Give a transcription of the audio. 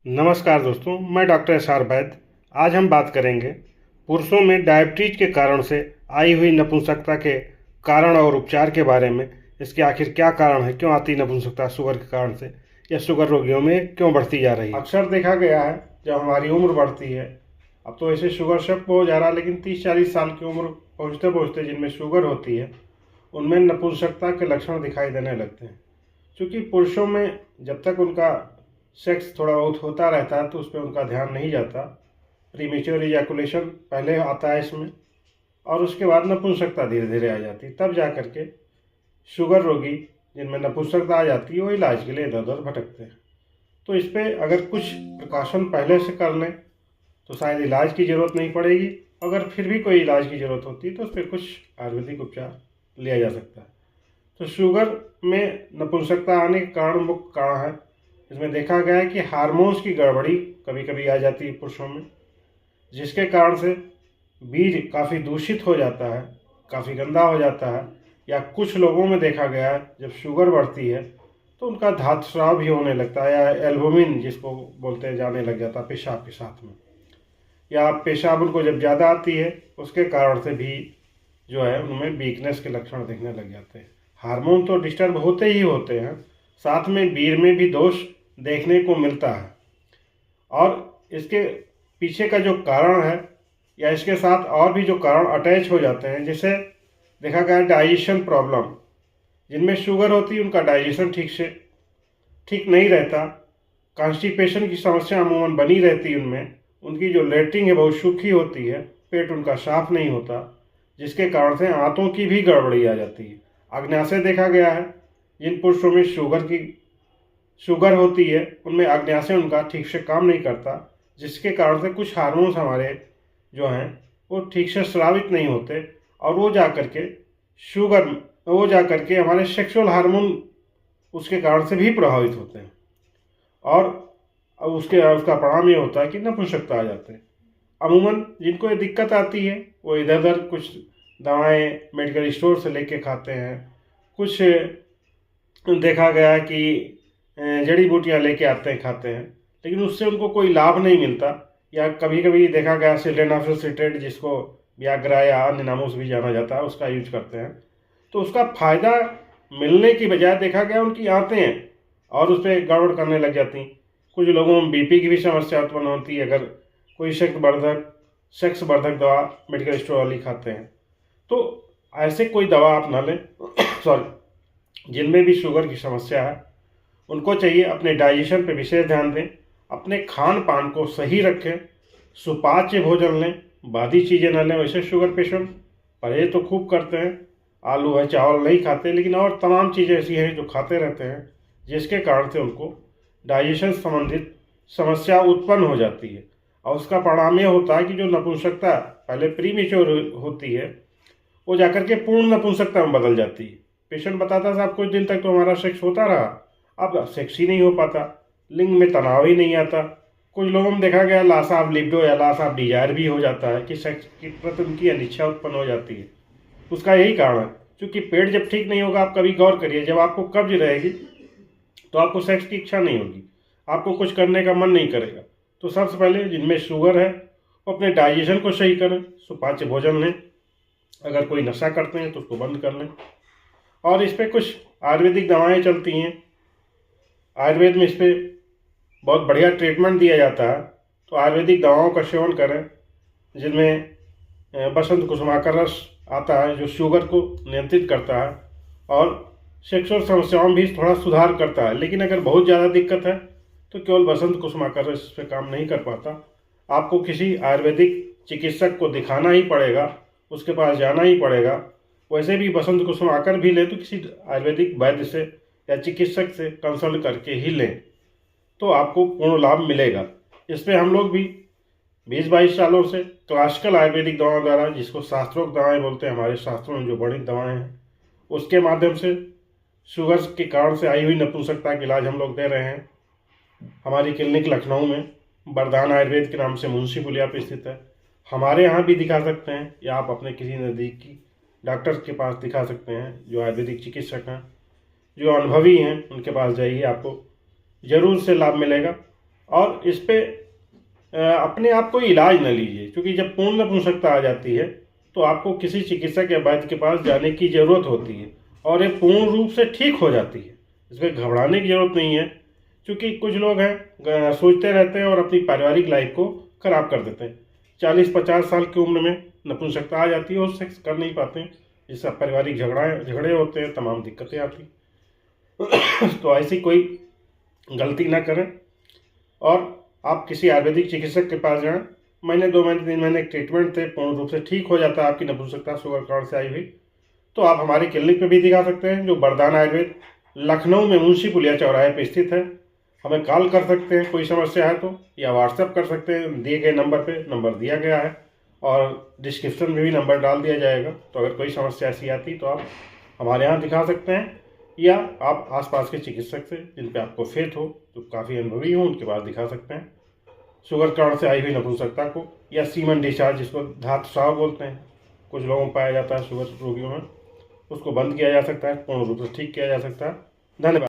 नमस्कार दोस्तों, मैं डॉक्टर एस.आर. वैद। आज हम बात करेंगे पुरुषों में डायबिटीज के कारण से आई हुई नपुंसकता के कारण और उपचार के बारे में। इसके आखिर क्या कारण है, क्यों आती नपुंसकता शुगर के कारण से, या शुगर रोगियों में क्यों बढ़ती जा रही है। अक्सर देखा गया है जब हमारी उम्र बढ़ती है, अब तो ऐसे शुगर सबको हो जा रहा है, लेकिन 30-40 साल की उम्र पहुँचते पहुँचते जिनमें शुगर होती है उनमें नपुंसकता के लक्षण दिखाई देने लगते हैं। क्योंकि पुरुषों में जब तक उनका सेक्स थोड़ा बहुत होता रहता है तो उस पर उनका ध्यान नहीं जाता। प्रीमेच्योर इजैकुलेशन पहले आता है इसमें, और उसके बाद नपुंसकता धीरे धीरे आ जाती है। तब जा कर के शुगर रोगी जिनमें नपुंसकता आ जाती है वो इलाज के लिए इधर उधर भटकते हैं। तो इस पर अगर कुछ प्रिकॉशन पहले से कर लें तो शायद इलाज की ज़रूरत नहीं पड़ेगी। अगर फिर भी कोई इलाज की ज़रूरत होती है तो उस पर कुछ आयुर्वेदिक उपचार लिया जा सकता है। तो शुगर में नपुंसकता आने के कारण मुख्य कारण है, इसमें देखा गया है कि हार्मोन्स की गड़बड़ी कभी कभी आ जाती है पुरुषों में, जिसके कारण से बीज काफ़ी दूषित हो जाता है, काफ़ी गंदा हो जाता है। या कुछ लोगों में देखा गया है जब शुगर बढ़ती है तो उनका धातुस्राव भी होने लगता है, या एल्बुमिन जिसको बोलते हैं जाने लग जाता है पेशाब के साथ में, या पेशाब उनको जब ज़्यादा आती है उसके कारण से भी जो है उनमें वीकनेस के लक्षण दिखने लग जाते हैं। हार्मोन तो डिस्टर्ब होते ही होते हैं, साथ में वीर में भी दोष देखने को मिलता है। और इसके पीछे का जो कारण है, या इसके साथ और भी जो कारण अटैच हो जाते हैं, जैसे देखा गया डाइजेशन प्रॉब्लम, जिनमें शुगर होती है उनका डाइजेशन ठीक नहीं रहता। कॉन्स्टिपेशन की समस्या अमूमन बनी रहती है उनमें, उनकी जो लेटरिन है बहुत सूखी होती है, पेट उनका साफ नहीं होता, जिसके कारण से आंतों की भी गड़बड़ी आ जाती है। अग्न्याशय देखा गया है जिन पुरुषों में शुगर होती है उनमें अग्न्याशय उनका ठीक से काम नहीं करता, जिसके कारण से कुछ हार्मोन्स हमारे जो हैं वो ठीक से स्रावित नहीं होते, और वो जा करके हमारे सेक्सुअल हार्मोन उसके कारण से भी प्रभावित होते हैं। और अब उसका परिणाम ये होता है कि नपुंसकता आ जाते हैं। अमूमन जिनको ये दिक्कत आती है वो इधर उधर कुछ दवाएं मेडिकल स्टोर से लेके खाते हैं, कुछ देखा गया है कि जड़ी बूटियां लेके आते हैं खाते हैं, लेकिन उससे उनको कोई लाभ नहीं मिलता। या कभी कभी देखा गया सिल्डेनाफिल सिट्रेट, जिसको वियाग्रा या अन्य नामों से भी जाना जाता है, उसका यूज करते हैं, तो उसका फायदा मिलने की बजाय देखा गया उनकी आंतें और उस पर गड़बड़ करने लग जाती। कुछ लोगों में बीपी की भी समस्या उत्पन्न होती है अगर कोई सेक्स वर्धक दवा मेडिकल स्टोर वाली खाते हैं। तो ऐसे कोई दवा आप ना लें सॉरी, जिनमें भी शुगर की समस्या है उनको चाहिए अपने डाइजेशन पे विशेष ध्यान दें, अपने खान पान को सही रखें, सुपाच्य भोजन लें, बादी चीज़ें न लें। वैसे शुगर पेशेंट परहेज तो खूब करते हैं, आलू है चावल नहीं खाते, लेकिन और तमाम चीज़ें ऐसी हैं जो खाते रहते हैं, जिसके कारण से उनको डाइजेशन संबंधित समस्या उत्पन्न हो जाती है। और उसका परिणाम ये होता है कि जो नपुंसकता पहले प्रीमेच्योर होती है वो जाकर के पूर्ण नपुंसकता में बदल जाती है। पेशेंट बताता साहब कुछ दिन तक तो हमारा सेक्स होता रहा, अब सेक्स ही नहीं हो पाता, लिंग में तनाव ही नहीं आता। कुछ लोगों में देखा गया लॉस ऑफ लिबिडो या लॉस ऑफ डिजायर भी हो जाता है कि सेक्स की प्रति उनकी अनिच्छा उत्पन्न हो जाती है। उसका यही कारण है, क्योंकि पेट जब ठीक नहीं होगा, आप कभी गौर करिए, जब आपको कब्ज रहेगी तो आपको सेक्स की इच्छा नहीं होगी, आपको कुछ करने का मन नहीं करेगा। तो सबसे पहले जिनमें शुगर है वो अपने डाइजेशन को सही करें, सुपाच्य भोजन लें, अगर कोई नशा करते हैं तो उसको बंद कर लें। और इस पर कुछ आयुर्वेदिक दवाएं चलती हैं, आयुर्वेद में इस पर बहुत बढ़िया ट्रीटमेंट दिया जाता है। तो आयुर्वेदिक दवाओं का सेवन करें, जिनमें बसंत कुसुमाकर रस आता है जो शुगर को नियंत्रित करता है और सेक्सुअल समस्याओं में भी थोड़ा सुधार करता है। लेकिन अगर बहुत ज़्यादा दिक्कत है तो केवल बसंत कुसुमाकर रस इस पर काम नहीं कर पाता, आपको किसी आयुर्वेदिक चिकित्सक को दिखाना ही पड़ेगा, उसके पास जाना ही पड़ेगा। वैसे भी बसंत कुसुमाकर भी लें तो किसी आयुर्वेदिक वैद्य से या चिकित्सक से कंसल्ट करके ही लें, तो आपको पूर्ण लाभ मिलेगा। इस पर हम लोग भी 20-22 सालों से क्लासिकल आयुर्वेदिक दवाओं द्वारा, जिसको शास्त्रोक्त दवाएं बोलते हैं, हमारे शास्त्रों में जो वर्णित दवाएं हैं उसके माध्यम से शुगर के कारण से आई हुई नपुंसकता का इलाज हम लोग दे रहे हैं। हमारी क्लिनिक लखनऊ में वरदान आयुर्वेद के नाम से मुंशी पुलिया पे स्थित है। हमारे यहाँ भी दिखा सकते हैं, या आप अपने किसी नज़दीकी डॉक्टर के पास दिखा सकते हैं जो आयुर्वेदिक चिकित्सक हैं, जो अनुभवी हैं, उनके पास जाइए, आपको ज़रूर से लाभ मिलेगा। और इस पे अपने आप को इलाज न लीजिए, क्योंकि जब पूर्ण नपुंसकता आ जाती है तो आपको किसी चिकित्सक या वैद्य के पास जाने की ज़रूरत होती है और ये पूर्ण रूप से ठीक हो जाती है। इसमें घबराने की ज़रूरत नहीं है, क्योंकि कुछ लोग हैं सोचते रहते हैं और अपनी पारिवारिक लाइफ को ख़राब कर देते हैं। 40-50 साल की उम्र में नपुंसकता आ जाती है और सेक्स कर नहीं पाते हैं, जिससे पारिवारिक झगड़े होते हैं, तमाम दिक्कतें आती हैं। तो ऐसी कोई गलती ना करें और आप किसी आयुर्वेदिक चिकित्सक के पास जाएं। महीने 2 महीने 3 महीने ट्रीटमेंट से पूर्ण रूप से ठीक हो जाता है आपकी नपुंसकता शुगर कारण से आई हुई। तो आप हमारे क्लिनिक पे भी दिखा सकते हैं, जो वरदान आयुर्वेद लखनऊ में मुंशी पुलिया चौराहे पे स्थित है। हमें कॉल कर सकते हैं कोई समस्या है तो, या व्हाट्सएप कर सकते हैं दिए गए नंबर पे, नंबर दिया गया है और डिस्क्रिप्शन में भी नंबर डाल दिया जाएगा। तो अगर कोई समस्या ऐसी आती तो आप हमारे यहाँ दिखा सकते हैं, या आप आसपास के चिकित्सक से जिन पे आपको फेथ हो, जो काफ़ी अनुभवी हो, उनके पास दिखा सकते हैं। शुगर कारण से आई हुई नपुंसकता को, या सीमन डिस्चार्ज जिसको धातु स्राव बोलते हैं, कुछ लोगों में पाया जाता है शुगर रोगियों में, उसको बंद किया जा सकता है, पूर्ण रूप से ठीक किया जा सकता है। धन्यवाद।